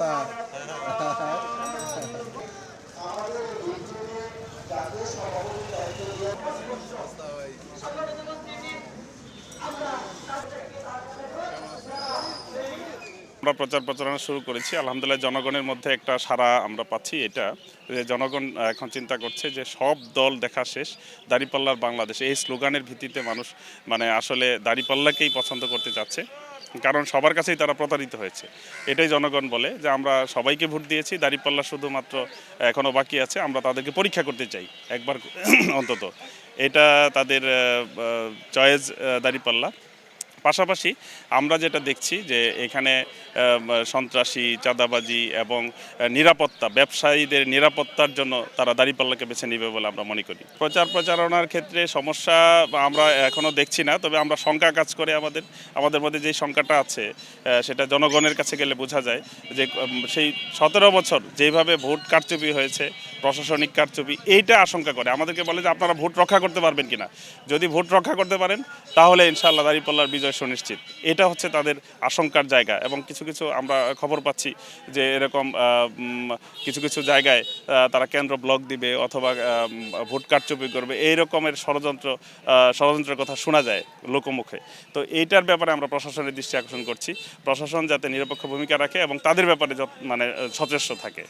অবস্থা? অবস্থা ভাই। আমরা প্রচার প্রচারণা শুরু করেছি। আলহামদুলিল্লাহ জনগণের মধ্যে একটা সাড়া আমরা পাচ্ছি এটা যে জনগণ এখন চিন্তা করছে যে সব দল দেখা শেষ, দাঁড়িপাল্লার বাংলাদেশ এই স্লোগানের ভিত্তিতে মানুষ মানে আসলে দাঁড়িপাল্লাকেই পছন্দ করতে চাচ্ছে। কারণ সবার কাছেই তারা প্রতারিত হয়েছে। এটাই জনগণ বলে যে আমরা সবাইকে ভোট দিয়েছি, দাঁড়িপাল্লা শুধুমাত্র এখনও বাকি আছে, আমরা তাদেরকে পরীক্ষা করতে চাই একবার অন্তত। এটা তাদের চয়েস দাঁড়িপাল্লা। পাশাপাশি আমরা যেটা দেখছি যে এখানে সন্ত্রাসী, চাঁদাবাজি এবং নিরাপত্তা, ব্যবসায়ীদের নিরাপত্তার জন্য তারা দাঁড়িপাল্লাকে বেছে নেবে বলে আমরা মনে করি। প্রচার প্রচারণার ক্ষেত্রে সমস্যা আমরা এখনও দেখছি না, তবে আমরা শঙ্কা কাজ করে আমাদের মধ্যে যেই শঙ্কাটা আছে সেটা জনগণের কাছে গেলে বোঝা যায় যে সেই 17 বছর যেভাবে ভোট কারচুপি হয়েছে, প্রশাসনিক কারচুপি, এইটা আশঙ্কা করে আমাদেরকে বলে যে আপনারা ভোট রক্ষা করতে পারবেন কিনা। যদি ভোট রক্ষা করতে পারেন তাহলে ইনশাআল্লাহ দাঁড়িপাল্লার বিজয় সুনিশ্চিত। এটা হচ্ছে তাদের আশঙ্কার জায়গা। এবং কিছু কিছু আমরা খবর পাচ্ছি যে এরকম কিছু কিছু জায়গায় তারা কেন্দ্র ব্লক দিবে অথবা ভোট কারচুপি করবে, এই রকমের ষড়যন্ত্রের কথা শোনা যায় লোকমুখে। তো এইটার ব্যাপারে আমরা প্রশাসনের দৃষ্টি আকর্ষণ করছি, প্রশাসন যাতে নিরপেক্ষ ভূমিকা রাখে এবং তাদের ব্যাপারে মানে সচেষ্ট থাকে।